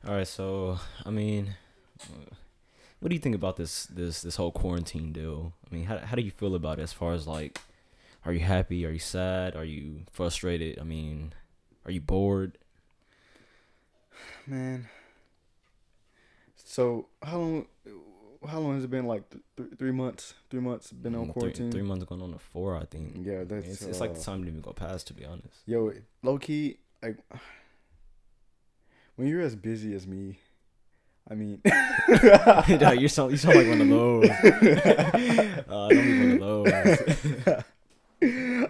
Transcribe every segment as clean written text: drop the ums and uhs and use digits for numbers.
All right, so I mean, what do you think about this whole quarantine deal? I mean, how do you feel about it as far as like, are you happy? Are you sad? Are you frustrated? I mean, are you bored? Man, so how long has it been? Like 3 months. 3 months been on Three quarantine. months going on to four, I think. Yeah, I mean, that's it's like the time didn't even go past, to be honest. yo, low key. Like when you're as busy as me, I mean, No, you sound like one of those. Don't be one of those.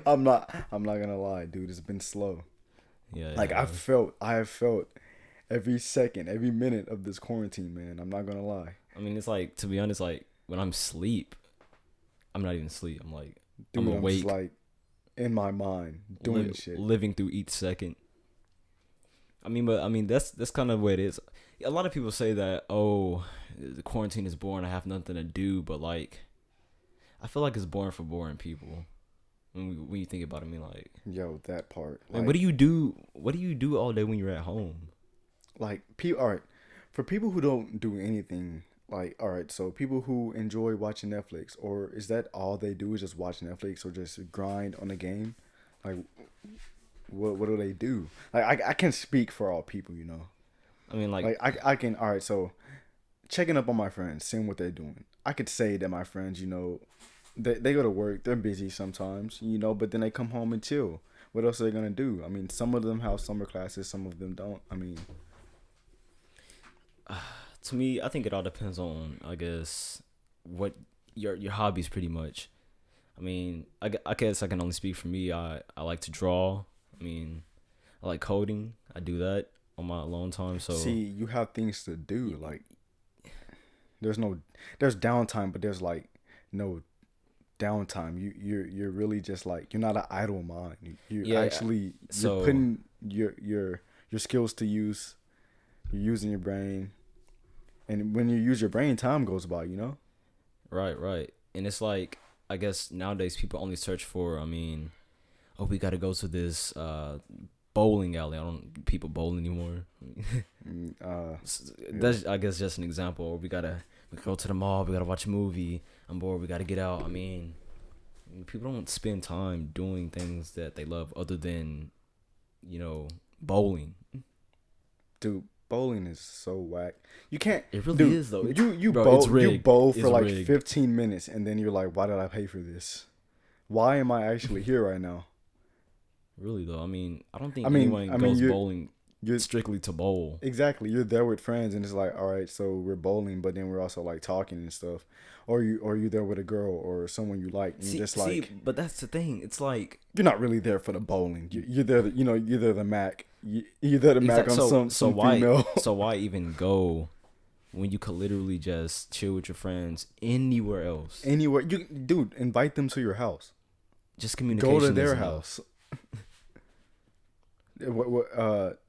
I'm not gonna lie, dude. It's been slow. Yeah, Like yeah. I have felt every second, every minute of this quarantine, man. I'm not gonna lie. I mean, it's like, to be honest, like when I'm asleep, I'm not even asleep. I'm like, I'm Dude, I'm just awake, like in my mind doing shit. living through each second. I mean, but I mean that's kind of what it is. A lot of people say that, oh, the quarantine is boring. I have nothing to do. But like, I feel like it's boring for boring people. When you think about it, I mean, Yo, that part. like, what do you do? What do you do all day when you're at home? All right, for people who don't do anything, like, all right, so people who enjoy watching Netflix, or is that all they do is just watch Netflix or just grind on a game? Like, what do they do? Like, I can speak for all people, you know. I mean, like, Like, I can. All right, so checking up on my friends, seeing what they're doing. I could say that my friends, you know, they go to work, they're busy sometimes, you know, but then they come home and chill. What else are they gonna do? I mean, some of them have summer classes, some of them don't. I mean, to me, I think it all depends on, I guess, what your hobbies pretty much. I mean, I guess I can only speak for me. I like to draw. I mean, I like coding. I do that on my alone time. see, So you have things to do. y- Like, there's no, there's downtime, but there's like no downtime. You're really just like you're not an idle mind. You yeah, actually you're so putting your skills to use. You're using your brain, and when you use your brain, time goes by. You know. right, right. And it's like, I guess nowadays people only search for, I mean, oh, we got to go to this bowling alley. I don't people bowl anymore. Mm, yeah. That's, I guess, just an example. Or we go to the mall. We gotta watch a movie. I'm bored. We gotta get out. I mean, people don't spend time doing things that they love other than, bowling. Dude, bowling is so whack. You can't, It really dude. is though. It's You bro. It's bowl you rigged. bowl for It's like rigged. 15 minutes, and then you're like, why did I pay for this? Why am I actually here right now? Really though. I mean, I don't I think mean, anyone I mean, goes bowling you're strictly to bowl. exactly you're there with friends, and it's like, all right, so we're bowling, but then we're also like talking and stuff, or you there with a girl or someone you like, and you're just See, like, but that's the thing. It's like you're not really there for the bowling. You're there, you know, you're there the Mac. You're there the Mac exact. on some female. So why even go when you could literally just chill with your friends anywhere else? Anywhere you, dude, invite them to your house. Just Go to communication is their enough. house.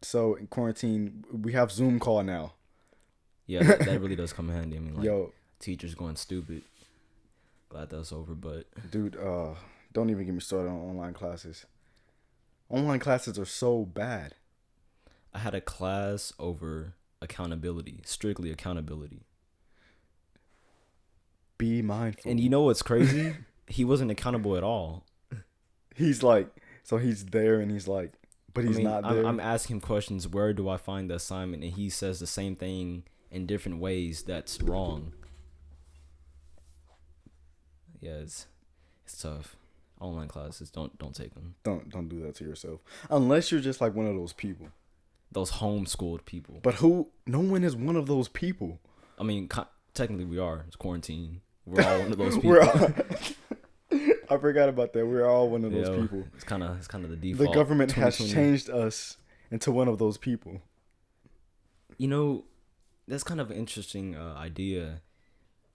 So in quarantine, we have Zoom call now. Yeah, that really does come in handy. I mean, like, Yo, teachers going stupid. Glad that's over, but dude, don't even get me started on online classes. Online classes are so bad. I had a class over accountability, strictly accountability. Be And mindful. you know what's crazy? He wasn't accountable at all. He's like, so he's there and he's like, but I he's mean, not I'm there. asking him questions. Where do I find the assignment? And he says the same thing in different ways. That's wrong. Yeah, it's tough. Online classes, don't take them. Don't do that to yourself. Unless you're just like one of those people. Those homeschooled people. But who? No one is one of those people. I mean, technically we are. It's quarantine. We're all one of those We're people. all, I forgot about that. We're all one of those Yeah, people. it's kind of the The default. government has 2020. changed us into one of those people. You know, that's kind of an interesting idea.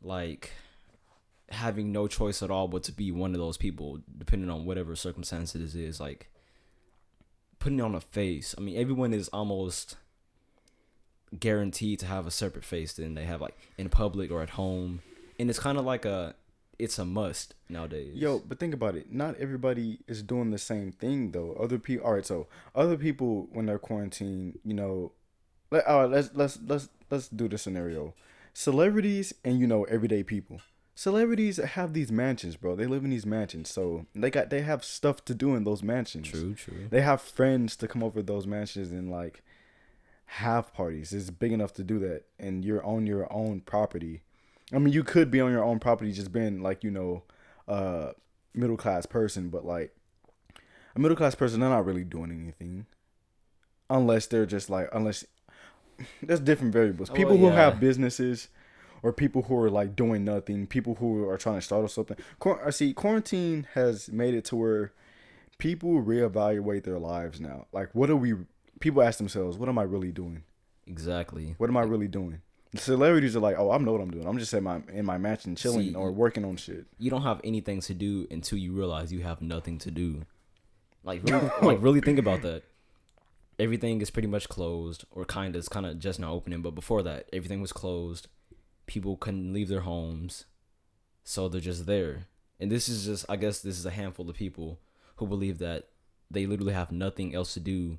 Like having no choice at all but to be one of those people, depending on whatever circumstances it is. Like putting on a face. I mean, everyone is almost guaranteed to have a separate face than they have like in public or at home, and it's kind of like it's a must Yo, nowadays. but think about it. Not everybody is doing the same thing though. Other people. All right, so other people when they're quarantined, you know, All right, let's do the scenario. Celebrities and everyday people. Celebrities have these mansions, bro. They live in these mansions, so they have stuff to do in those mansions. True, true. They have friends to come over to those mansions and like have parties. It's big enough to do that, and you're on your own property. I mean, you could be on your own property, just being like middle class person, but like a middle class person, they're not really doing anything unless they're just like unless there's different variables. Well, People who yeah. have businesses or people who are like doing nothing, people who are trying to start or something. I see quarantine has made it to where people reevaluate their lives now. Like, people ask themselves, what am I really doing? Exactly. What am I really doing? The celebrities are like, oh, I know what I'm doing. I'm just in my mansion chilling See, or working on shit. You don't have anything to do until you realize you have nothing to do. Like really, like really think about that. Everything is pretty much closed, or kind of just now opening. But before that, everything was closed. People couldn't leave their homes, so they're just there. And this is just, I guess, this is a handful of people who believe that they literally have nothing else to do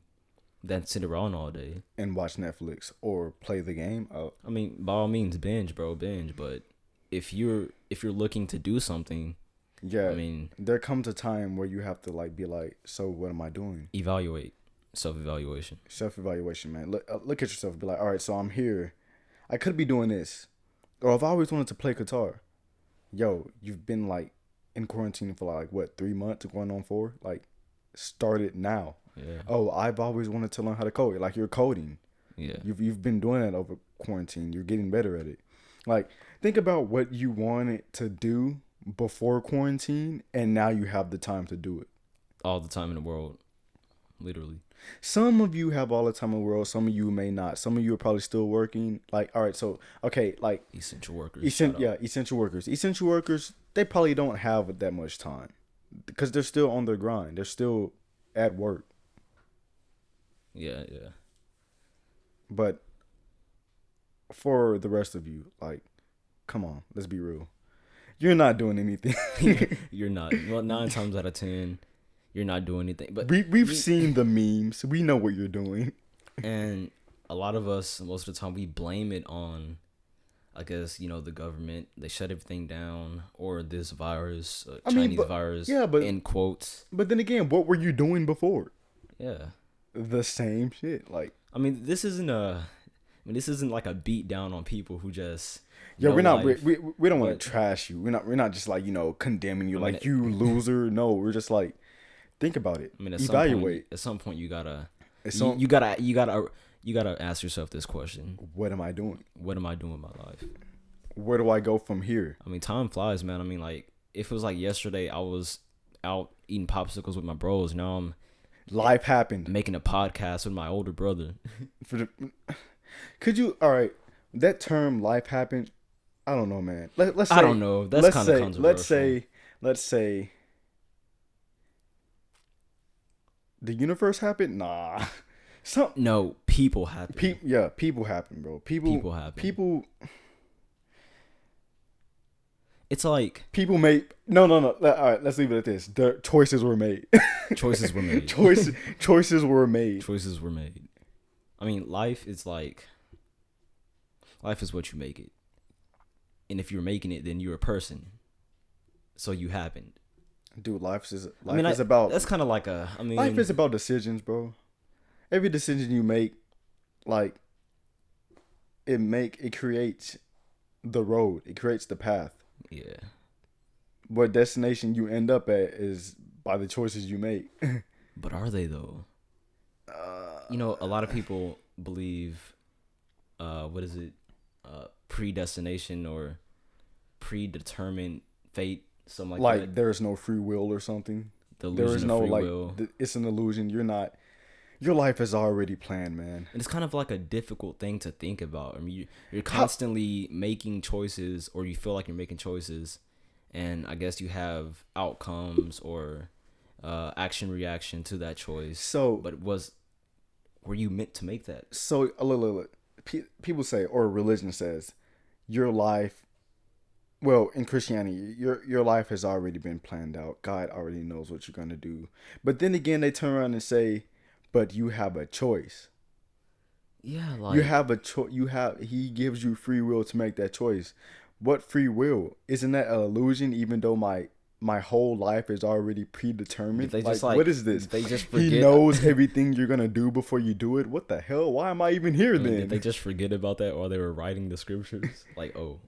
than sit around all day. And watch Netflix or play the game. Oh, I mean, by all means, binge, bro, binge. But if you're looking to do something, yeah. I mean, there comes a time where you have to like be like, so what am I doing? evaluate, self-evaluation. Self-evaluation, man. Look at yourself. Be like, all right, so I'm here. I could be doing this, or if I always wanted to play guitar. Yo, you've been like in quarantine for like what 3 months, going on 4. Like, start it now. Yeah, Oh, I've always wanted to learn how to code. Like, you're coding. yeah. You've been doing it over quarantine. You're getting better at it. Like, think about what you wanted to do before quarantine, and now you have the time to do it. All the time in the world, literally. Some of you have all the time in the world. Some of you may not. Some of you are probably still working. Like, all right, so okay, like Essential workers. shout out. essential workers. Essential workers, they probably don't have that much time because they're still on their grind. They're still at work. Yeah, yeah. But for the rest of you, like, come on, let's be real. You're not doing anything. You're not. Well, 9 times out of 10, you're not doing anything. But We've seen the memes. We know what you're doing. and a lot of us, most of the time, we blame it on, I guess, the government. They shut everything down, or this virus, Chinese virus. yeah, but in quotes. But then again, what were you doing before? Yeah. The same shit. Like, I mean, this isn't like a beat down on people who just. yo, know we're not. life, We don't want but- to trash you. We're not just like condemning you, I mean, like you loser. No, we're just like, think about it. I mean, Evaluate. At some point, you gotta. It's You gotta ask yourself this question: what am I doing? what am I doing in my life? Where do I go from here? I mean, time flies, man. I mean, like, if it was like yesterday, I was out eating popsicles with my bros. Now I'm Life happened. making a podcast with my older brother. Could you? All right, that term "life happened." I don't know, man. Let's say, I don't know. That's kind of controversial. Let's say the universe happened. Nah, No, people happen. people happen, bro. People happen. People It's like made. No. All right, let's leave it at this. The choices were made. choices were made. Choices were made. Choices were made. I mean, life is what you make it. And if you're making it, then you're a person. So you happened. Dude, life is about. That's kind of like a. I mean, life is about decisions, bro. Every decision you make, like, it creates the road. It creates the path. Yeah. What destination you end up at is by the choices you make. But are they though? A lot of people believe, what is it, predestination or predetermined fate, something like that. There's no free will or something. The There is illusion no of free will. it's an illusion. Your life is already planned, man. And it's kind of like a difficult thing to think about. I mean, you're constantly making choices, or you feel like you're making choices, and I guess you have outcomes or action reaction to that choice. So, but were you meant to make that? So, look. People say, or religion says, your life. Well, in Christianity, your life has already been planned out. God already knows what you're gonna do. But then again, they turn around and say, but you have a choice. Yeah, You like have a choice. He gives you free will to make that choice. What free will? Isn't that an illusion? Even though my whole life is already did predetermined. they just What is this? did they just He forget? knows everything you're gonna do before you do it. What the hell? Why am I even here I mean, did they then? just forget about that while they were writing the scriptures? Like, oh,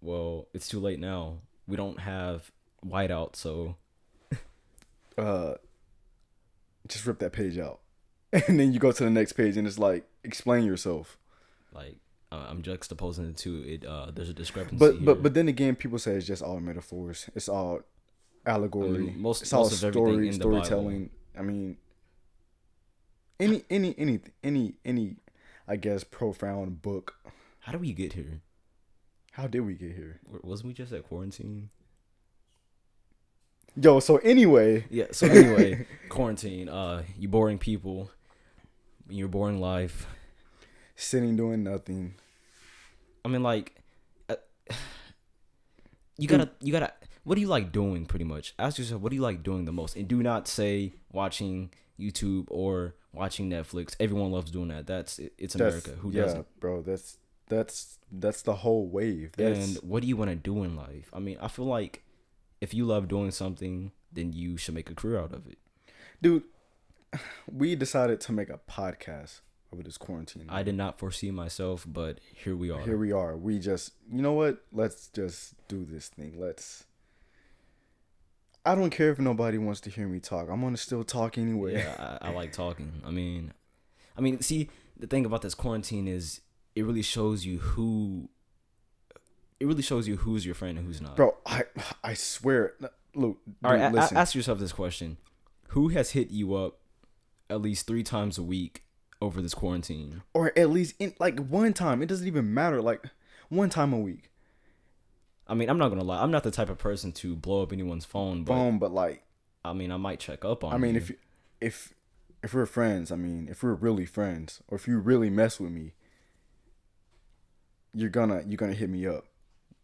well, it's too late now. We don't have whiteout, so Uh, just rip that page out, and then you go to the next page, and it's like explain yourself. like I'm juxtaposing the two. There's a discrepancy But here. but then again, people say it's just all metaphors. It's all allegory. It's all most of everything in the Bible. storytelling. I mean, any I guess profound book. How did we get here? How did we get here? Wasn't we just at quarantine? Yo, so anyway, Yeah. So anyway, quarantine. You boring people. Your boring life. sitting doing nothing. I mean, like, uh, you gotta. What do you like doing? Pretty much. Ask yourself, what do you like doing the most, and do not say watching YouTube or watching Netflix. Everyone loves doing that. It's America. Who doesn't? Bro, that's the whole wave. And what do you want to do in life? I mean, I feel like if you love doing something, then you should make a career out of it. Dude, we decided to make a podcast over this quarantine. I did not foresee myself, but here we are. Here we are. We just, you know what? Let's just do this thing. I don't care if nobody wants to hear me talk. I'm gonna still talk anyway. Yeah, I like talking. I mean, see, the thing about this quarantine is it really shows you who's your friend and who's not. Bro, I swear. Look, dude, All right, listen. ask yourself this question: who has hit you up at least 3 times a week over this quarantine? Or at least in like one time. It doesn't even matter. Like one time a week. I mean, I'm not gonna lie. I'm not the type of person to blow up anyone's phone, but But like, I mean, I might check up on. I mean, you. if we're friends, I mean, if we're really friends, or if you really mess with me, you're gonna hit me up,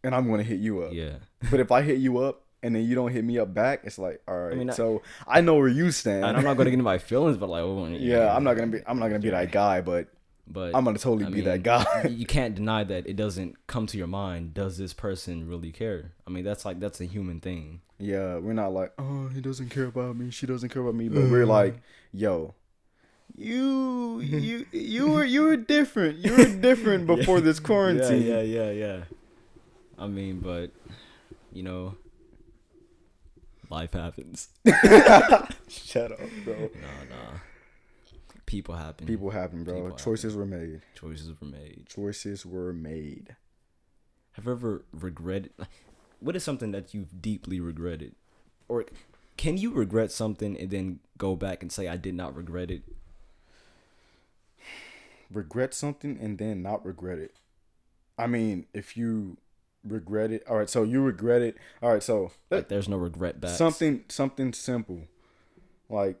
and I'm gonna hit you up. Yeah. But if I hit you up and then you don't hit me up back, it's like, all right. I mean, so I know where you stand. And I'm not gonna get into my feelings, but like, oh, yeah, I'm not gonna be that guy, but I'm gonna totally be that guy. You can't deny that it doesn't come to your mind. Does this person really care? I mean, that's a human thing. Yeah, we're not like, oh, he doesn't care about me, she doesn't care about me, but we're like, yo, you were different. You were different before this quarantine. Yeah. I mean, but you know, life happens. Shut up, bro. Nah. People happen. People happen, bro. People Choices happen. were made. Choices were made. Have you ever regretted? What is something that you've deeply regretted? Or can you regret something and then go back and say, I did not regret it? Regret something and then not regret it. I mean, if you regret it, all right, so you regret it. All right, so Like, there's no regret back. something simple. Like,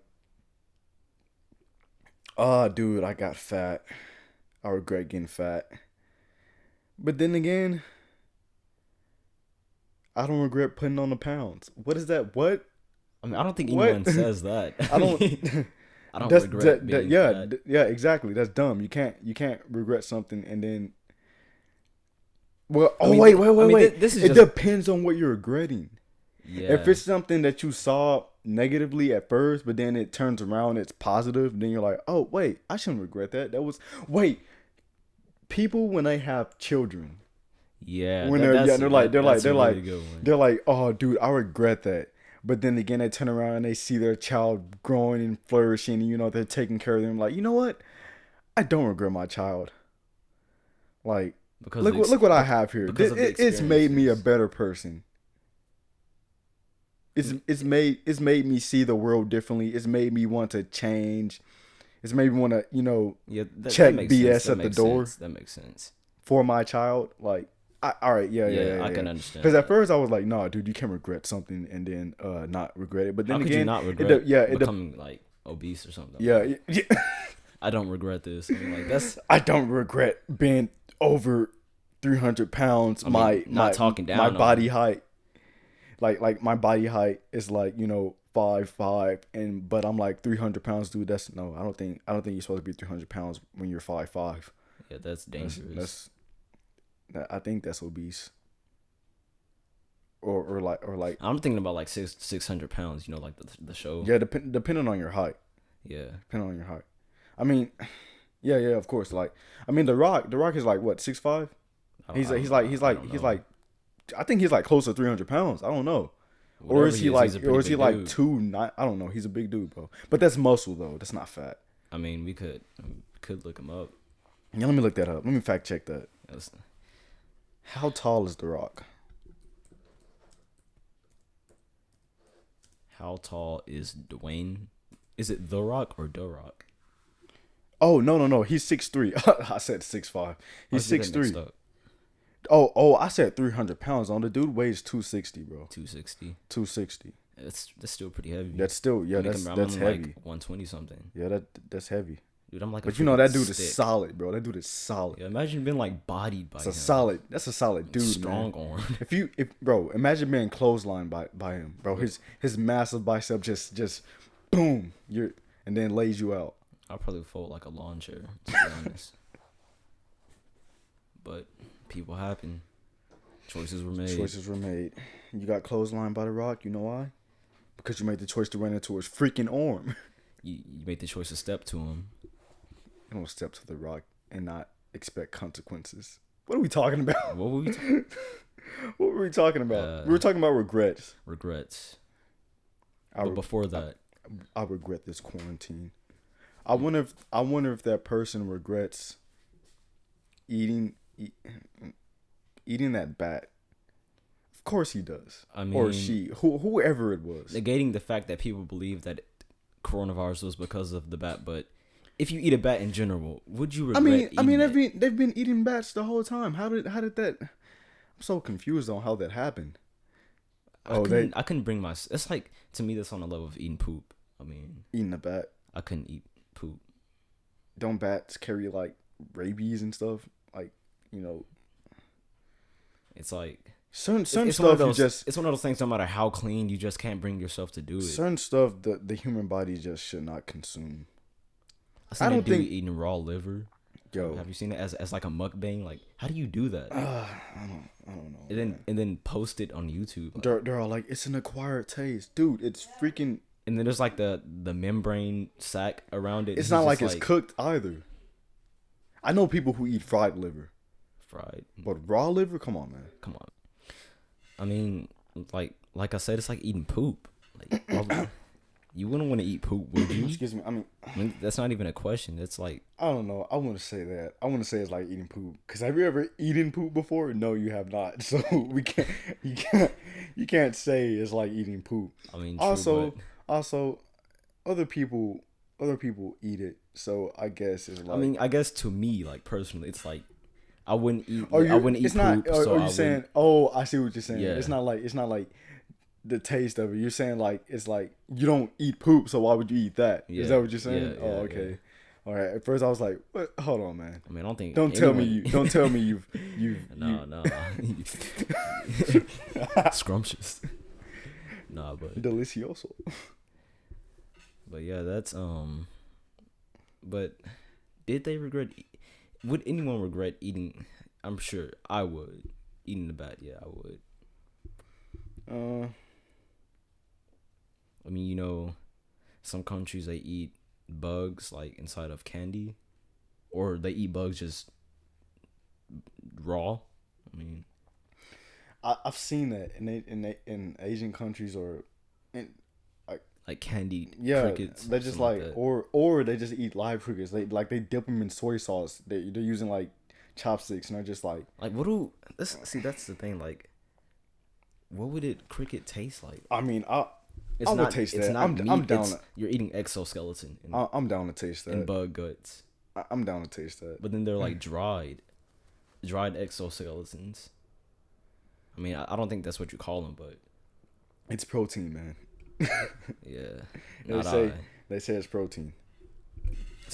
dude, I got fat. I regret getting fat. But then again, I don't regret putting on the pounds. What is that? What? I mean, I don't think What? anyone says that. I don't. I don't That's regret being fat. yeah, exactly. That's dumb. You can't regret something and then. Well, I mean, wait. This is It just, depends on what you're regretting. yeah. If it's something that you saw negatively at first, but then it turns around, it's positive, then you're like, oh wait, I shouldn't regret that. People when they have children, yeah, when that's they're a like, really good one. they're like, oh dude, I regret that. But then again, they turn around and they see their child growing and flourishing, and they're taking care of them. Like, you know what? I don't regret my child. Like, Because look what I have here. because of the It's made me a experiences. better person. It's made me see the world differently. It's made me want to change. It's made me want to, Yeah, check makes BS sense. That at the makes door. sense. That makes sense. for my child. Like, all right, yeah. I can understand. Because at first I was like, nah, dude, you can't regret something and then not regret it. But then How could again, you not regret becoming like obese or something? yeah. I don't regret this. I mean, like that's. I don't regret being over 300 pounds. I mean, not talking down my on body it. height. Like my body height is like 5'5", but I'm like 300 pounds, dude. That's no. I don't think you're supposed to be 300 pounds when you're 5'5". Yeah, that's dangerous. I think that's obese. Or like I'm thinking about like 600 pounds. You know, like the show. yeah, depending on your height. Yeah. Depending on your height. I mean, yeah, of course. Like, I mean, The Rock is like what, 6'5"? He's like I think he's like close to 300 pounds. I don't know. Whatever Or is he like, he's a pretty big dude. 2'9"? I don't know. He's a big dude, bro. But that's muscle though. That's not fat. I mean, we could look him up. Yeah, let me look that up. Let me fact check that. That's- How tall is The Rock? How tall is Dwayne? Is it The Rock or The Rock? Oh no. He's 6'3". I said 6'5". He's I get that mixed 6'3". up. Oh, I said 300 pounds. On the dude weighs 260, bro. 260. 260. That's still pretty heavy. That's still that's I'm heavy. Like 120 something. Yeah, that's heavy. Dude, I'm like. But you know that dude is solid, bro. That dude is solid. Yeah, imagine being like bodied by him. That's a solid dude, Strong man. arm. If bro, imagine being clotheslined by him, bro. His massive bicep just boom, and then lays you out. I'll probably fold like a lawn chair, to be honest. But people happen. Choices were made. You got clotheslined by The Rock. You know why? Because you made the choice to run into his freaking arm. You made the choice to step to him. You don't step to The Rock and not expect consequences. What are we talking about? What were we What were we talking about? We were talking about regrets. But before that, I regret this quarantine. I wonder if that person regrets eating that bat. Of course he does. I mean, or she, whoever it was. Negating the fact that people believe that coronavirus was because of the bat, but if you eat a bat in general, would you regret? They've been eating bats the whole time. How did that? I'm so confused on how that happened. I couldn't bring my. It's like, to me, that's on the level of eating poop. I mean, eating a bat. I couldn't eat poop. Don't bats carry like rabies and stuff? Like, you know. It's like certain it's stuff one of those, you just. It's one of those things. No matter how clean, you just can't bring yourself to do it. Certain stuff the human body just should not consume. I don't think eating raw liver. Yo, have you seen it as like a mukbang? Like, how do you do that? I don't know. And then post it on YouTube. Like, they're all like, it's an acquired taste, dude. It's freaking. And then there's like the membrane sac around it. It's not like it's cooked either. I know people who eat fried liver. But raw liver, come on, man. Come on. I mean, like I said, it's like eating poop. Like, you wouldn't want to eat poop, would you? Excuse me. I mean, that's not even a question. It's like, I don't know. I want to say that. I want to say it's like eating poop. Cause have you ever eaten poop before? No, you have not. So you can't say it's like eating poop. I mean, true, also, other people eat it. So I guess it's like. I mean, I guess to me, like personally, it's like I wouldn't eat. I wouldn't eat poop. Are you saying? Oh, I see what you're saying. Yeah. It's not like the taste of it. You're saying like it's like you don't eat poop, so why would you eat that? Yeah. Is that what you're saying? Yeah, oh, okay. Yeah. All right. At first, I was like, "What? Hold on, man." I mean, I don't think. Don't tell me you've. No. Scrumptious. Nah, but delicioso. But yeah, that's But did they regret? Would anyone regret eating? I'm sure I would. Eating the bat, yeah, I would. I mean, you know, some countries they eat bugs like inside of candy, or they eat bugs just raw. I mean, I've seen that in Asian countries or in like candied crickets. They just like or they just eat live crickets. They dip them in soy sauce. They're using like chopsticks and they're just like that's the thing. Like, what would cricket taste like? I mean, I would taste that. I'm down. You're eating exoskeleton. I'm down to taste that. And bug guts. I'm down to taste that. But then they're like dried exoskeletons. I mean, I don't think that's what you call them, but it's protein, man. Yeah. They say it's protein.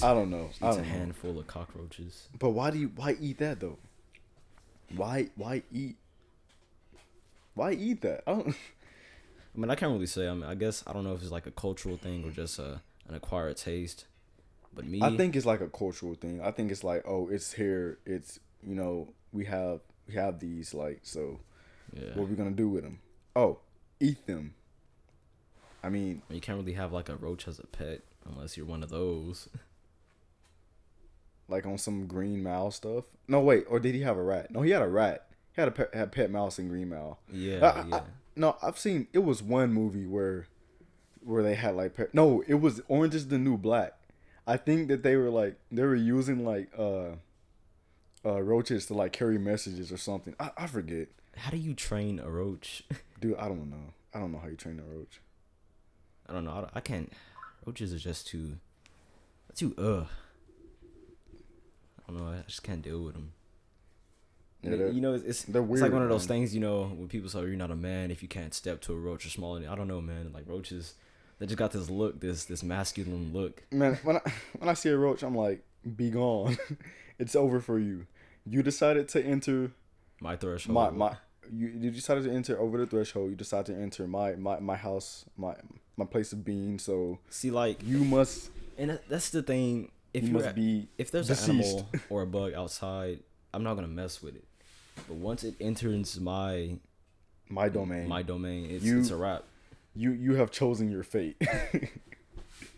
I don't know. It's a handful of cockroaches. But why eat that though? Why eat that? I don't. I mean, I can't really say. I mean, I guess I don't know if it's like a cultural thing or just an acquired taste. But I me, think it's like a cultural thing. I think it's like, oh, it's here. It's, we have these, like, so yeah, what are we gonna do with them? Oh, eat them. I mean, you can't really have like a roach as a pet unless you're one of those. like on some Green Mile stuff. No, wait, or did he have a rat? No, he had a rat. He had pet mouse in Green Mile. Yeah, I, yeah. no, I've seen, it was one movie where they had like pet. No, it was Orange Is the New Black. I think that they were using like roaches to like carry messages or something. I forget, How do you train a roach? dude. I don't know. I don't know how you train a roach. I don't know. I can't. Roaches are just too. I don't know. I just can't deal with them. Yeah, they're, You know, it's they're it's weird. like one of those man. things. You know, when people say you're not a man if you can't step to a roach or smaller. I don't know, man. Like roaches, they just got this look, this masculine look. Man, when I see a roach, I'm like, be gone. It's over for you. You decided to enter My threshold. my you decided to enter over the threshold. You decided to enter my house, my place of being. So See, like, you must and that's the thing. If you you're must be if there's deceased. an animal or a bug outside, I'm not gonna mess with it. But once it enters my my domain. domain, You- it's a wrap. You have chosen your fate.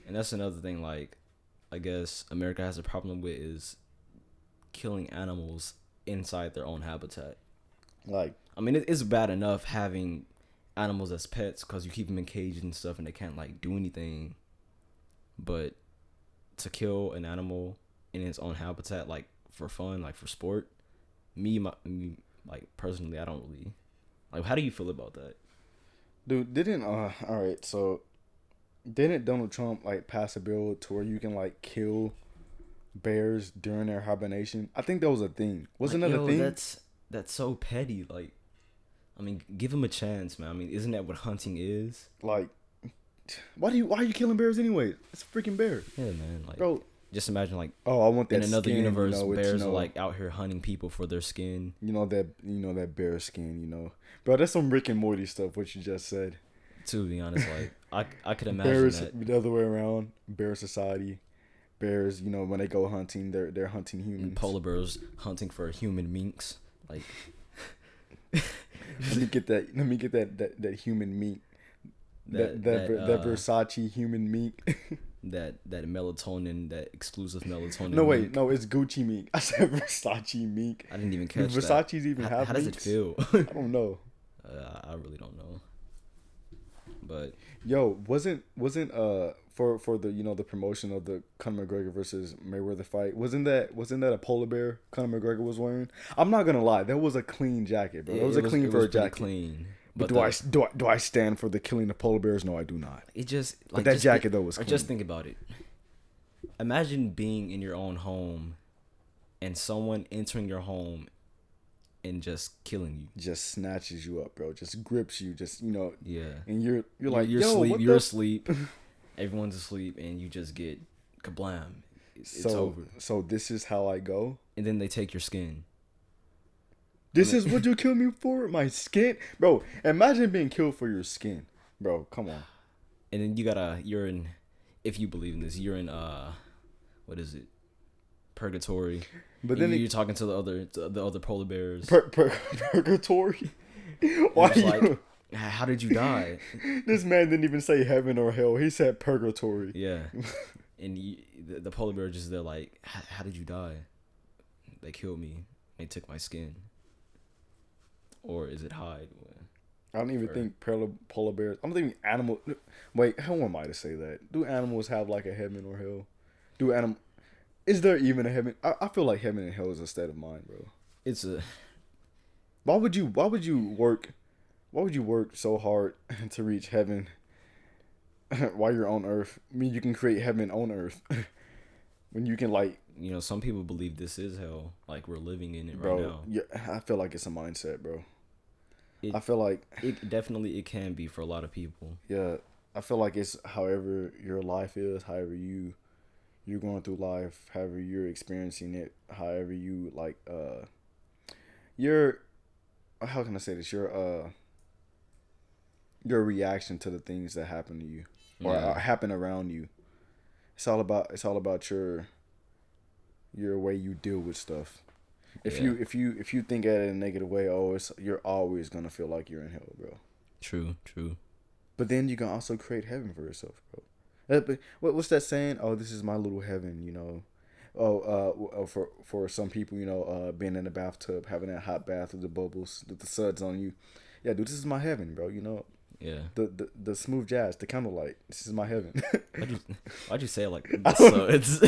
And that's another thing. Like, I guess America has a problem with is killing animals inside their own habitat. Like, I mean, it's bad enough having animals as pets because you keep them in cages and stuff, and they can't like do anything. But to kill an animal in its own habitat, like for fun, like for sport, me, like personally, I don't really like. How do you feel about that? dude, didn't all right, so didn't Donald Trump like pass a bill to where you can like kill bears during their hibernation? I think that was a thing. Wasn't Like, that a thing? That's so petty. Like, I mean, give him a chance, man. I mean, isn't that what hunting is? Like, why are you killing bears anyway? It's a freaking bear, Yeah, man. Like, bro. just imagine like Oh, I want that in another skin, universe, it's, bears are like out here hunting people for their skin. that bear skin, bro. That's some Rick and Morty stuff. What you just said. To be honest, like I could imagine Bears that. the other way around. Bear society. Bears, when they go hunting, they're hunting And humans. polar bears hunting for human minks. Like, Let me get that human meat. That Versace human meat. that melatonin, that exclusive melatonin. No, wait, mink. no, it's Gucci meat. I said Versace meat. I didn't even Do catch that. Versace's even have How does it meats? feel? I don't know. I really don't know. But Yo, wasn't for the the promotion of the Conor McGregor versus Mayweather fight, wasn't that a polar bear Conor McGregor was wearing? I'm not gonna lie, that was a clean jacket, bro. That was a clean fur pretty jacket. clean. But do I stand for the killing of polar bears? No, I do not. It just like But that just jacket though was or clean. just think about it. Imagine being in your own home and someone entering your home and just killing you. Just snatches you up, bro. Just grips you. Just Yeah. and you're like, you're yo, asleep. what You're the asleep. Everyone's asleep, and you just get kablam. It's so over. so this is how I go. And then they take your skin. This is what you kill me for? My skin? Bro, imagine being killed for your skin. Bro, come on. And then you're in, if you believe in this, you're in what is it? Purgatory. But then you're talking to the other polar bears. purgatory? And Why it's you? like, how did you die? This man didn't even say heaven or hell. He said purgatory. Yeah. And the polar bear just they're like, how did you die? They killed me. They took my skin. Or is it hide? I don't even think polar bears. I'm thinking animal. Wait, how am I to say that? Do animals have like a heaven or hell? Is there even a heaven? I feel like heaven and hell is a state of mind, bro. It's a Why would you work? Why would you work so hard to reach heaven while you're on Earth? I mean, you can create heaven on Earth when you can some people believe this is hell, like we're living in it bro. right now. Yeah, I feel like it's a mindset, bro. It- I feel like It can be for a lot of people. yeah, I feel like it's however your life is, however you're going through life, however you're experiencing it, however you you're how can I say this? your reaction to the things that happen to you or Yeah. happen around you. It's all about your way you deal with stuff. If Yeah. you think at it in a negative way, you're always gonna feel like you're in hell, bro. True. True. But then you can also create heaven for yourself, bro. But what's that saying? Oh, this is my little heaven, you know. For some people, you know, being in the bathtub, having that hot bath with the bubbles, with the suds on you. Yeah, dude, this is my heaven, bro. You know, Yeah. the smooth jazz, the candlelight. This is my heaven. Why'd you say it like that? So it's.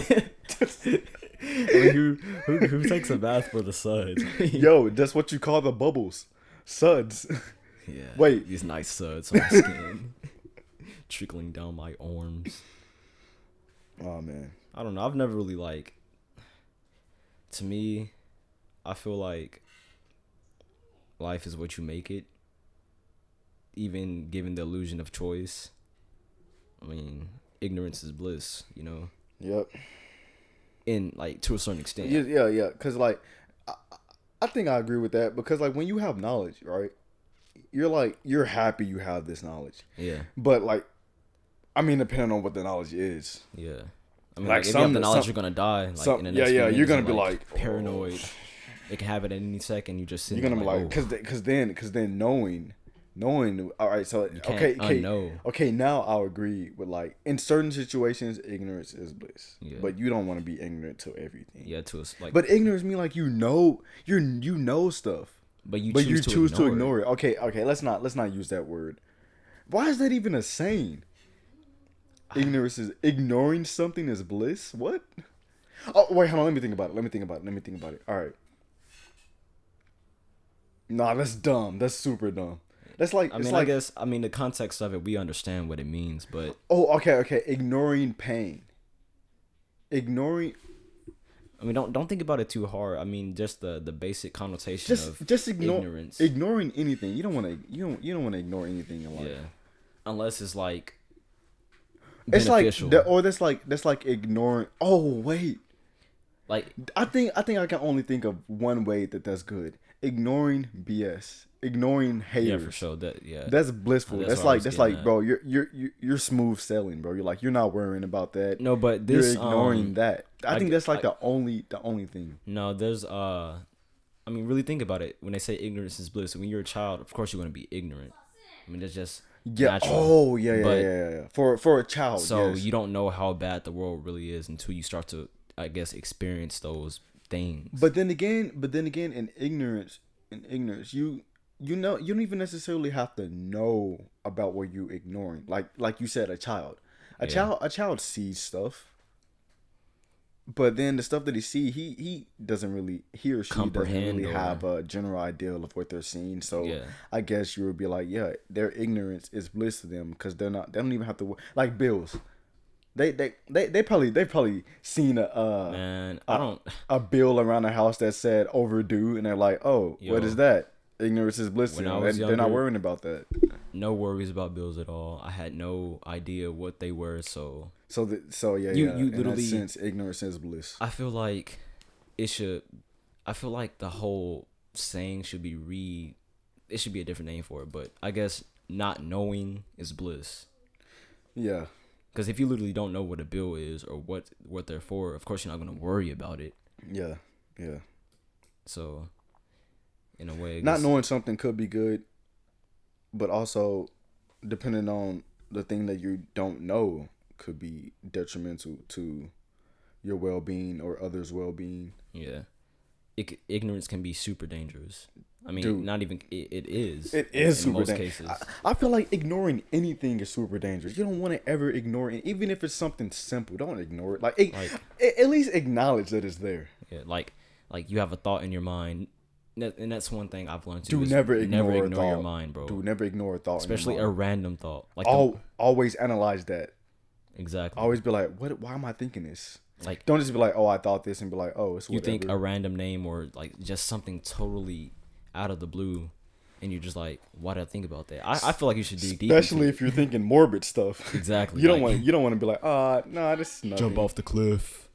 I mean, who takes a bath for the suds? Yo, that's what you call the bubbles, suds. Yeah. Wait. These nice suds on my skin, trickling down my arms. Oh man. I don't know. I've never really like. To me, I feel like life is what you make it. Even given the illusion of choice. I mean, ignorance is bliss. You know. Yep. In like to a certain extent. Yeah. Cause like, I think I agree with that because like when you have knowledge, right? You're happy you have this knowledge. Yeah. But like, I mean, depending on what the knowledge is. Yeah. I mean, Like like if you have the knowledge, some- you're gonna die. Like some- in the yeah, next few yeah, you're minutes, gonna and, be like, paranoid. It can happen at any second. You just sit. You're gonna be like, oh, cause then knowing. All right, so you can't okay, unknow. okay. Now I'll agree with like in certain situations, ignorance is bliss. Yeah. But you don't want to be ignorant to everything. Yeah, to us like. But ignorance mean like you know stuff, but you choose to ignore it. Okay. Let's not use that word. Why is that even a saying? Ignorance is ignoring something is bliss. What? Oh wait, hold on. Let me think about it. All right. Nah, that's dumb. That's super dumb. That's like I mean, I guess the context of it, we understand what it means, but oh, okay. Ignoring pain. Ignoring. I mean, don't think about it too hard. I mean, just the basic connotation of ignorance. Ignoring anything. You don't want to ignore anything in life. Yeah, unless it's like It's beneficial. that's like ignoring. Oh wait, like I think I can only think of one way that's good. Ignoring BS. Ignoring haters. yeah, for sure. That's blissful. That's That's what I was like getting at. bro, you're smooth sailing, bro. You're not worrying about that. no, but this You're ignoring that. I think that's like I- the only thing. No, there's I mean, really think about it. When they say ignorance is bliss, when you're a child, of course you're gonna be ignorant. I mean, that's just Yeah. natural. Oh yeah, But- yeah. For a child. So yes. you don't know how bad the world really is until you start to, I guess, experience those things. But then again, in ignorance, you know, you don't even necessarily have to know about what you ignoring. Like you said, a child, a child sees stuff. But then the stuff that he doesn't really, he or she doesn't Comprehend really or- have a general idea of what they're seeing. So Yeah. I guess you would be like, yeah, their ignorance is bliss to them because they don't even have to like bills. They probably seen Man, I don't. a bill around the house that said overdue, and they're like, oh, Yo. what is that? Ignorance is bliss to When them. I was They're not younger- worrying about that. No worries about bills at all. I had no idea what they were, so Yeah, You in literally- that sense, ignorance is bliss. I feel like it should. I feel like the whole saying should be It should be a different name for it, but I guess not knowing is bliss. Yeah, Because if you literally don't know what a bill is or what they're for, of course you're not gonna worry about it. yeah. So, in a way, I Not guess- knowing something could be good, but also depending on the thing that you don't know could be detrimental to your well-being or others' well-being. Yeah, ignorance can be super dangerous. I mean, Dude. not even it is. It is in super most dangerous. cases. I feel like ignoring anything is super dangerous. You don't want to ever ignore it, even if it's something simple. Don't ignore it. Like at least acknowledge that it's there. Yeah, like you have a thought in your mind, and that's one thing I've learned too. Do is never ignore a your thought. mind, bro. Dude, never ignore a thought. Especially in a your mind. random thought. Like Always analyze that. exactly. Always be like, what? Why am I thinking this? Like Don't just be like, oh, I thought this, and be like, oh, it's you whatever. think a random name or like just something totally out of the blue, and you're just like, why did I think about that? I feel like you should dig deep. Especially if you're thinking morbid stuff. Exactly. You don't like, want to be like, nah, this is nothing. jump off the cliff.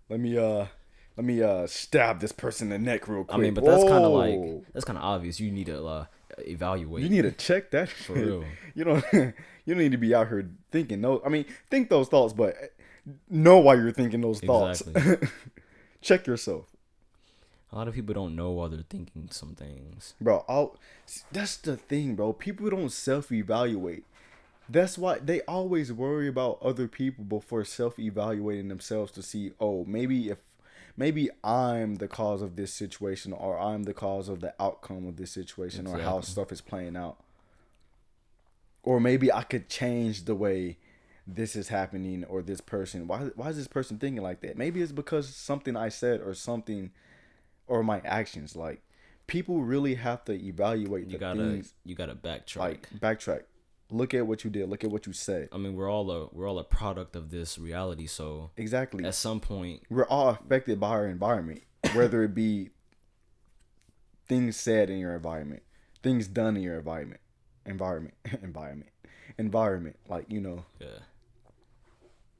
Let me stab this person in the neck real quick. I mean, but that's kind of Whoa. like that's kind of obvious. You need a evaluate. You need to check that For shit. real. You don't you don't need to be out here thinking no. I mean, think those thoughts, but know why you're thinking those thoughts. Exactly. Check yourself, A lot of people don't know while they're thinking some things. bro. That's the thing, bro. People don't self-evaluate. That's why they always worry about other people before self-evaluating themselves to see, oh, maybe I'm the cause of this situation, or I'm the cause of the outcome of this situation, or how Exactly. stuff is playing out. Or maybe I could change the way this is happening, or this person. Why is this person thinking like that? Maybe it's because something I said, or something, or my actions. Like, people really have to evaluate You the gotta things. you gotta backtrack. Like, backtrack. Look at what you did. Look at what you said. I mean, we're all a product of this reality. So Exactly. at some point, We're all affected by our environment, whether it be things said in your environment, things done in your environment. Like, yeah.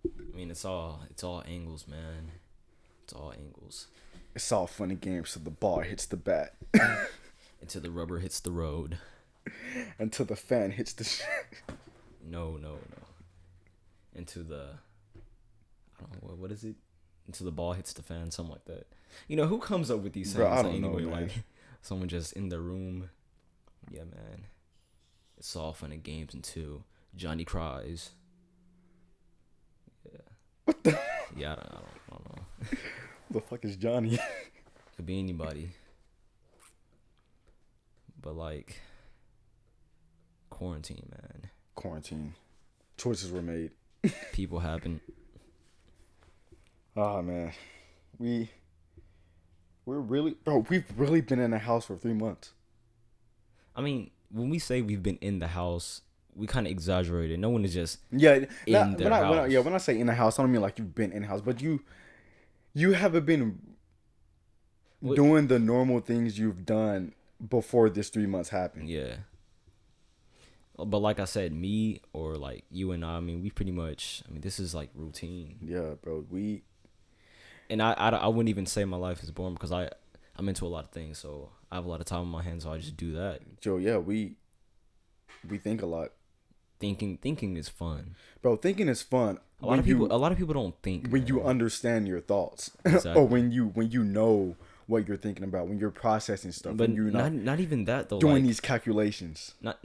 I mean, it's all angles, man. It's all angles. it's all funny games till the ball hits the bat, Until the rubber hits the road. until the fan hits the. No. Into the, I don't know, what is it? Until the ball hits the fan, something like that. You know, who comes up with these Bro, sayings I don't know, anyway? man. Like, someone just in the room. Yeah, man. It's all fun and games until Johnny cries. Yeah. What the? Yeah, I don't know. The fuck is Johnny? Could be anybody. But like, quarantine, man. Quarantine. Choices were made. People happen. Oh man, we're really, bro. We've really been in the house for 3 months. I mean, when we say we've been in the house, we kind of exaggerate it. No one is just Yeah, in their house. when I say in the house, I don't mean like you've been in the house, but you haven't been What- doing the normal things you've done before this 3 months happened. Yeah. But like I said, me or like you and I mean, we pretty much, I mean, this is like routine. Yeah, bro. And I wouldn't even say my life is boring because I'm into a lot of things. So I have a lot of time on my hands, so I just do that. Joe, yeah, we think a lot, Thinking is fun. bro. Thinking is fun. A lot of people don't think. when you man. understand your thoughts, Exactly. or when you know what you're thinking about, when you're processing stuff, But when you're not even that though. doing Like, these calculations. not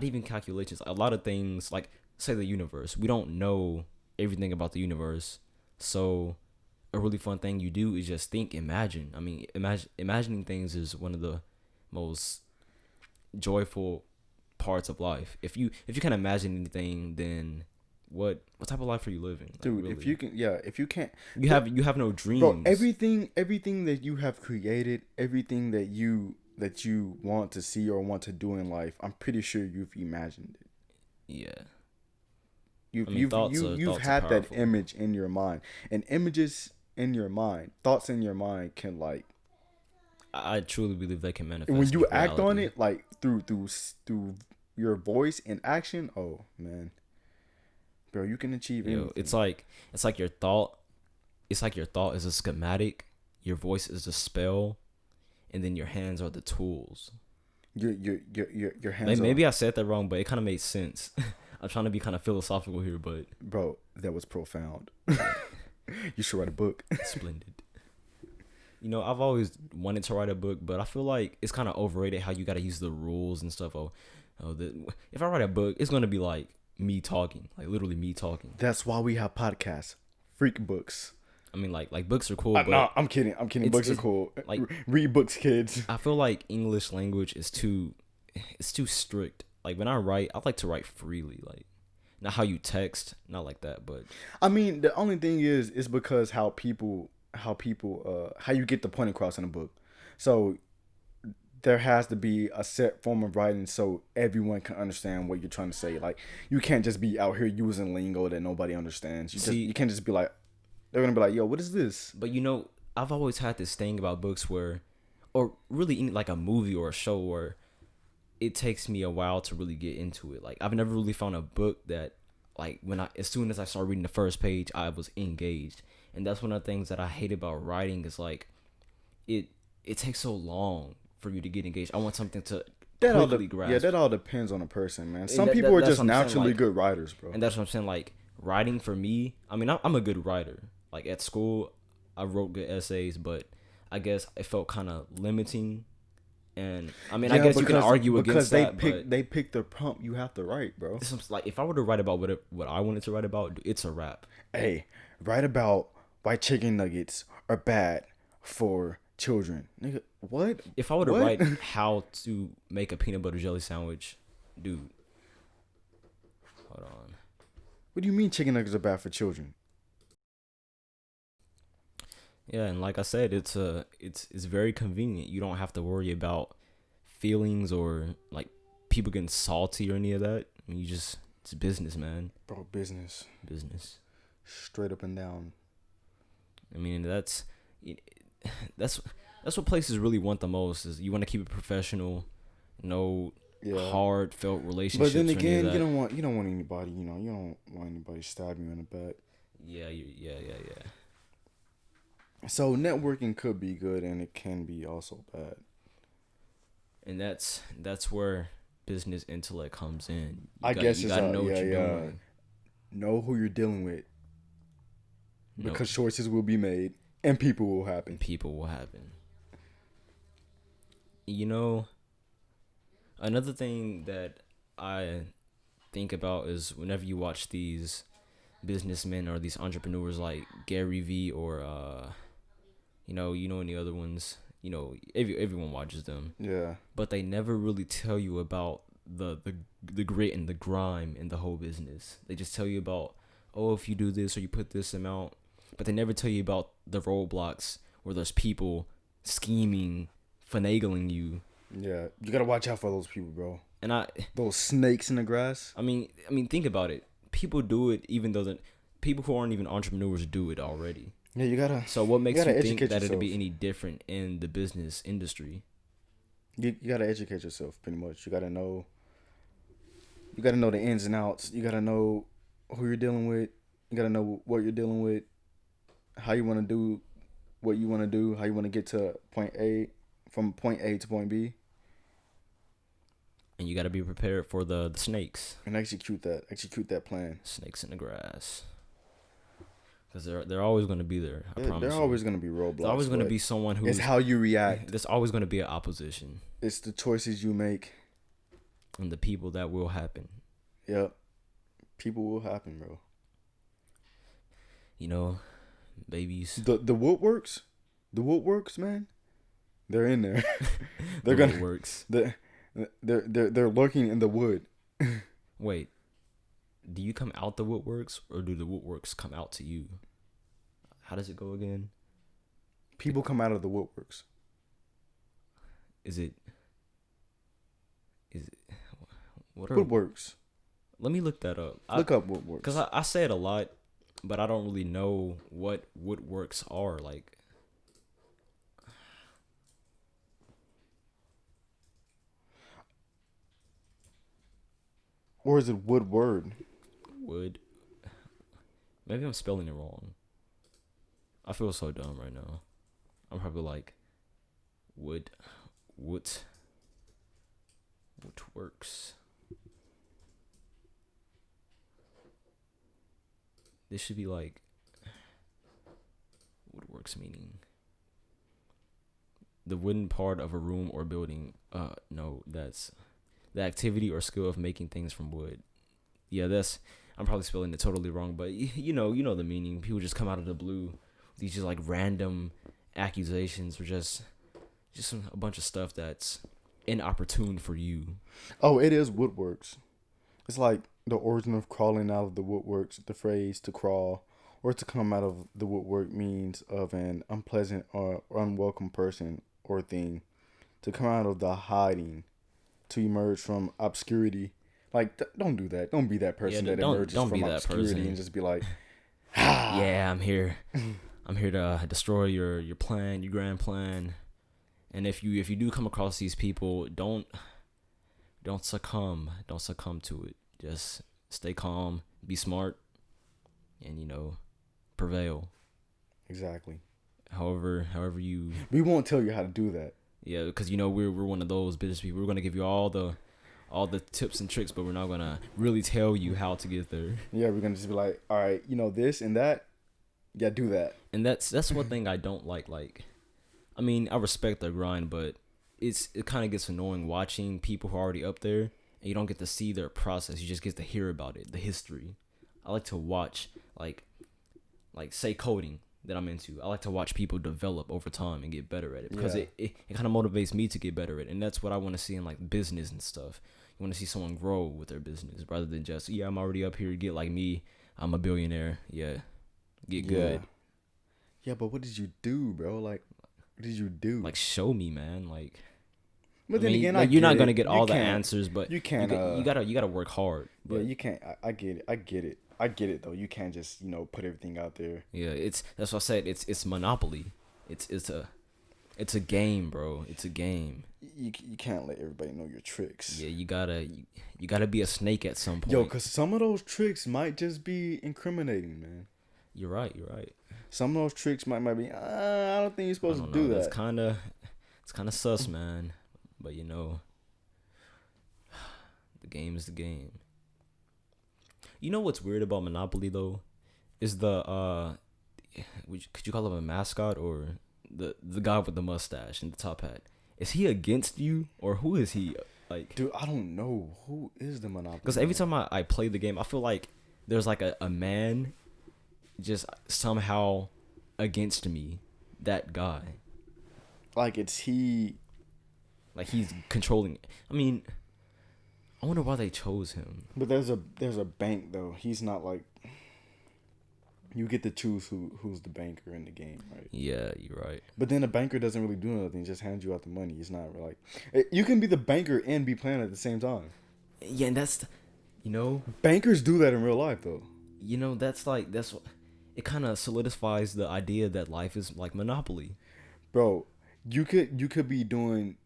even calculations. A lot of things, like say the universe, we don't know everything about the universe. So a really fun thing you do is just imagine. I mean, imagining things is one of the most joyful parts of life. If you can't imagine anything, then what type of life are you living? Like, Dude, really? if you can't, you have no dreams. bro, everything that you have created, everything that you want to see or want to do in life, I'm pretty sure you've imagined it. Yeah. You've thoughts had are that powerful. image in your mind, and images in your mind, thoughts in your mind can, like, I truly believe they can manifest. when you with act on reality. it, like through your voice and action. Oh man, bro, you can achieve anything. Yo, it's like your thought. It's like your thought is a schematic, your voice is a spell, and then your hands are the tools. your hands. Maybe I said that wrong, but it kind of made sense. I'm trying to be kind of philosophical here, but Bro, that was profound. You should write a book. splendid. You know, I've always wanted to write a book, but I feel like it's kind of overrated how you got to use the rules and stuff. If I write a book, it's gonna be like me talking, like literally me talking. That's why we have podcasts, freak books. I mean, like books are cool, but No, I'm kidding. Books are it's- cool. like- Read books, kids. I feel like English language is too strict. Like when I write, I like to write freely, like not how you text, not like that, but I mean, the only thing is because how you get the point across in a book. So there has to be a set form of writing so everyone can understand what you're trying to say. Like, you can't just be out here using lingo that nobody understands. You can't just be like, they're gonna be like, yo, what is this? But you know, I've always had this thing about books where, or really in like a movie or a show where it takes me a while to really get into it. Like I've never really found a book that, like, as soon as I start reading the first page, I was engaged. And that's one of the things that I hate about writing is like, it takes so long for you to get engaged. I want something to quickly Yeah, grasp. that all depends on a person, man. And Some people are that's just what I'm saying, naturally like, good writers, bro. and that's what I'm saying. Like writing for me, I mean, I'm a good writer. Like at school, I wrote good essays, but I guess it felt kind of limiting. And I mean, I Yeah, guess you can argue against that, but they pick the prompt you have to write, bro. this is like if I were to write about what I wanted to write about, it's a wrap. Hey, write about why chicken nuggets are bad for children. Nigga, what? If I were to What? write how to make a peanut butter jelly sandwich, dude, hold on. What do you mean chicken nuggets are bad for children? Yeah, and like I said, it's very convenient. You don't have to worry about feelings or like people getting salty or any of that. I mean, it's business, man. Bro, business. Business. Straight up and down. I mean, that's what places really want the most is you want to keep it professional, no Yeah. heartfelt relationships. But then or any of again, that. you don't want anybody, you don't want anybody to stab you in the back. Yeah. So networking could be good and it can be also bad. And that's where business intellect comes in. I guess you it's gotta know what you're doing. Know who you're dealing with. No. Because choices will be made and people will happen. People will happen. You know, another thing that I think about is whenever you watch these businessmen or these entrepreneurs like Gary Vee or you know any other ones, everyone watches them, Yeah. but they never really tell you about the grit and the grime in the whole business. They just tell you about, oh, if you do this or you put this amount, but they never tell you about the roadblocks where there's people scheming, finagling you. Yeah. You gotta watch out for those people, bro. And Those snakes in the grass. I mean, think about it. People do it even though the people who aren't even entrepreneurs do it already. Yeah, you gotta. So what makes gotta you think educate that it'd be yourself. any different in the business industry? You gotta educate yourself pretty much. You gotta know. You gotta know the ins and outs. You gotta know who you're dealing with. You gotta know what you're dealing with. How you want to do what you want to do. How you want to get to point A, from point A to point B, And you got to be prepared for the snakes. and execute that plan. Snakes in the grass. Because they're always going to be there. I promise. They're always gonna be roadblocks. There's always going to but be someone who's. It's how you react. There's always going to be an opposition. It's the choices you make. And the people that will happen. Yep. People will happen, bro. Babies. The woodworks, man. They're in there. They're The gonna works. They're lurking in the wood. Wait. Do you come out the woodworks or do the woodworks come out to you? How does it go again? People come out of the woodworks. Is it what are Woodworks. Let me look that up. Look up woodworks. Because I say it a lot, but I don't really know what woodworks are. Like, Or is it woodward? wood. Maybe I'm spelling it wrong. I feel so dumb right now. I'm probably like, woodworks. This should be like woodworks meaning the wooden part of a room or building. No, that's the activity or skill of making things from wood. Yeah, I'm probably spelling it totally wrong, but you know the meaning. People just come out of the blue with these just like random accusations or just a bunch of stuff that's inopportune for you. Oh, it is woodworks. It's like the origin of crawling out of the woodworks. The phrase "to crawl" or "to come out of the woodwork" means of an unpleasant or unwelcome person or thing. To come out of the hiding, to emerge from obscurity. Like, don't do that. Don't be that person that emerges don't from be that obscurity person. and just be like, Yeah, I'm here. I'm here to destroy your plan, your grand plan. And if you do come across these people, don't succumb. Don't succumb to it. Just stay calm, be smart, and prevail. exactly. However you. We won't tell you how to do that. Yeah, because you know we're one of those business people. We're gonna give you all the tips and tricks, but we're not gonna really tell you how to get there. Yeah, we're gonna just be like, all right, this and that. Yeah, do that. And that's one thing I don't like. Like, I mean, I respect their grind, but it kind of gets annoying watching people who are already up there, and you don't get to see their process. You just get to hear about it, the history. I like to watch like say coding that I'm into. I like to watch people develop over time and get better at it because it kind of motivates me to get better at it, and that's what I want to see in like business and stuff. You want to see someone grow with their business rather than just I'm already up here, get like me, I'm a billionaire. Yeah, get good. Yeah, but what did you do, bro? Like, what did you do? Like, show me, man. Like, but then again, like, you're not gonna get all the answers, but you can't. You gotta work hard. But yeah, you can't. I get it. I get it though. You can't just put everything out there. Yeah, that's what I said. It's Monopoly. It's a game, bro. It's a game. You can't let everybody know your tricks. Yeah, you gotta be a snake at some point. Yo, cause some of those tricks might just be incriminating, man. You're right. Some of those tricks might be. I don't think you're supposed to do that. It's kind of sus, man. But the game is the game. You know what's weird about Monopoly though, is the could you call him a mascot or the guy with the mustache and the top hat? Is he against you or who is he? Like, dude, I don't know who is the Monopoly. Because every time I play the game, I feel like there's like a man just somehow against me. That guy. Like, it's he. Like, he's controlling. I mean, I wonder why they chose him. But there's a bank though. He's not like. You get to choose who's the banker in the game, right? Yeah, you're right. But then the banker doesn't really do nothing; just hands you out the money. It's not like you can be the banker and be playing at the same time. Yeah, and that's, bankers do that in real life though. That's what it kind of solidifies the idea that life is like Monopoly. Bro, you could be doing.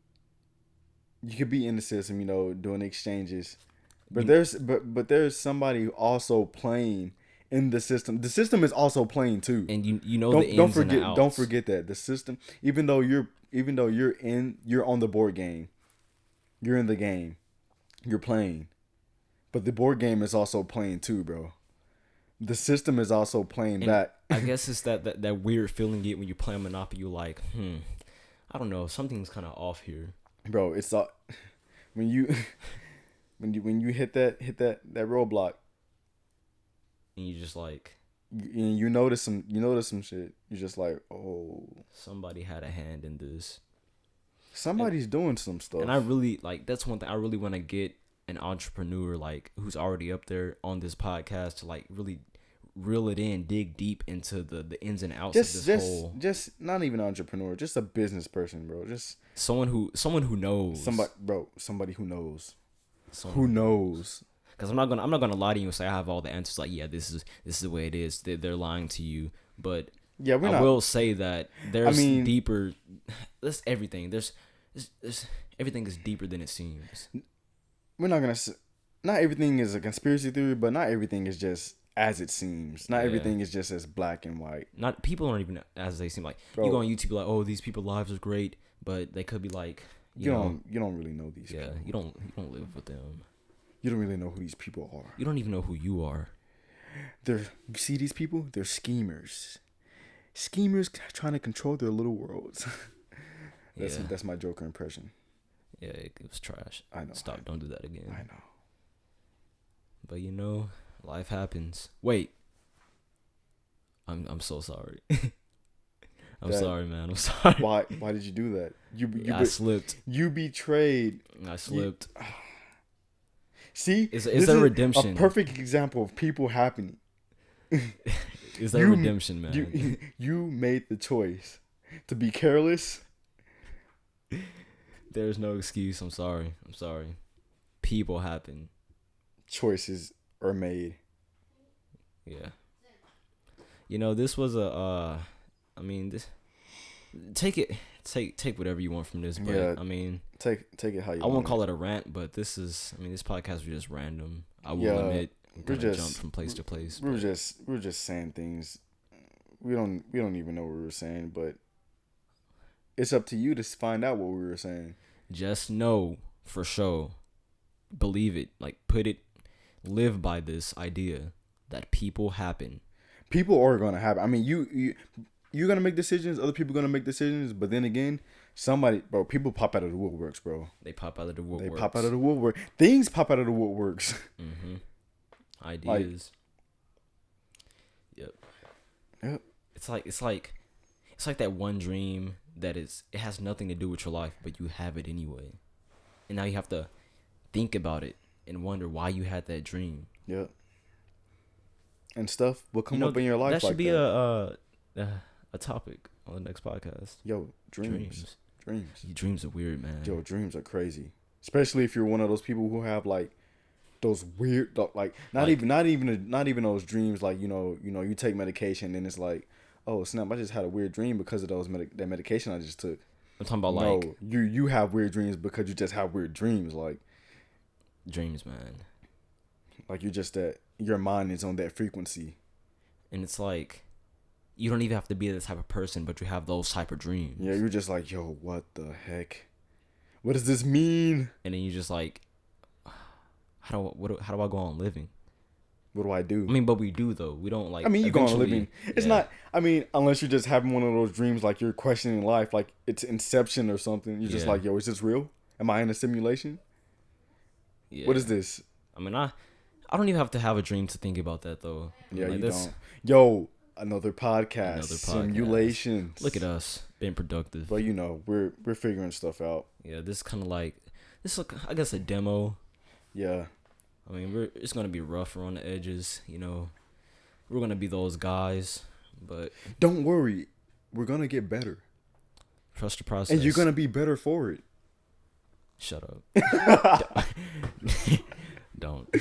You could be in the system, doing exchanges, but there's somebody also playing in the system. The system is also playing too, and don't forget that the system. Even though you're on the board game, you're in the game, you're playing, but the board game is also playing too, bro. The system is also playing back. I guess it's that weird feeling you get when you play Monopoly. You're like, I don't know, something's kind of off here. Bro, it's when you hit that roadblock, and you just like, you notice some shit. You're just like, oh, somebody had a hand in this. Somebody's doing some stuff. And I really that's one thing I really want to get an entrepreneur like who's already up there on this podcast to like really reel it in, dig deep into the ins and outs of this whole. Just not even an entrepreneur, just a business person, bro. Just someone who knows. Somebody who knows. Who knows? Because I'm not gonna lie to you and say I have all the answers. Like, yeah, this is the way it is. They're lying to you, but yeah, I will say that there's deeper. There's everything. There's everything is deeper than it seems. We're not gonna. Not everything is a conspiracy theory, but not everything is just as it seems. Not everything is just as black and white. Not people aren't even as they seem. Like, bro, you go on YouTube like, oh, these people's lives are great, but they could be like, you don't really know these people. You don't live with them. You don't really know who these people are. You don't even know who you are. You see these people? They're schemers. Schemers trying to control their little worlds. That's my Joker impression. Yeah, it was trash. I know. Stop. Don't do that again. I know. But life happens. Wait. I'm so sorry. Sorry, man. I'm sorry. Why did you do that? I slipped. You betrayed. I slipped. See? Is there redemption? A perfect example of people happening. Is there redemption, man? You made the choice to be careless. There's no excuse. I'm sorry. People happen. Choices are made. Yeah. This was this. Take whatever you want from this, but yeah, take it how you want. I won't call it a rant, but this podcast was just random. I will admit, we just jumped from place to place. We were just saying things. We don't even know what we were saying, but It's up to you to find out what we were saying. Just know for sure, believe it, like put it, live by this idea that people happen. People are gonna happen. I mean, you're gonna make decisions. Other people gonna make decisions. But then again, people pop out of the woodworks, bro. They pop out of the woodworks. They pop out of the woodwork. Things pop out of the woodworks. Mm-hmm. Ideas. Yep. Yep. It's like that one dream that it has nothing to do with your life, but you have it anyway, and now you have to think about it and wonder why you had that dream. Yep. And stuff will come up in your life. That should like be that. a topic on the next podcast. Yo, dreams. Dreams are weird, man. Yo, dreams are crazy. Especially if you're one of those people who have like those weird, like not even those dreams. Like you take medication and it's like, oh snap! I just had a weird dream because of that medication I just took. I'm talking about you have weird dreams because you just have weird dreams. Like dreams, man. Like you're just that your mind is on that frequency, and it's like you don't even have to be this type of person, but you have those type of dreams. Yeah, you're just like, yo, what the heck? What does this mean? And then you just like, how do I go on living? What do I do? I mean, but we do though. We don't like. I mean, you go on living. It's not. I mean, unless you're just having one of those dreams, like you're questioning life, like it's Inception or something. You're just like, yo, is this real? Am I in a simulation? Yeah. What is this? I mean, I don't even have to have a dream to think about that though. Yeah, like, you don't. Yo, another podcast. Simulations. Look at us being productive. But we're figuring stuff out. Yeah, this is kind of like I guess a demo. Yeah. I mean, it's gonna be rough around the edges. We're gonna be those guys, but don't worry, we're gonna get better. Trust the process, and you're gonna be better for it. Shut up. Don't.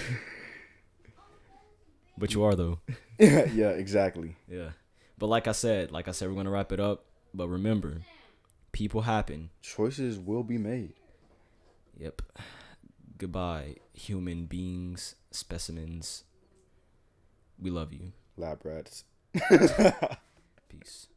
But you are though. Yeah, exactly. Yeah, but like I said, we're gonna wrap it up. But remember, people happen. Choices will be made. Yep. Goodbye, human beings, specimens. We love you. Lab rats. Peace.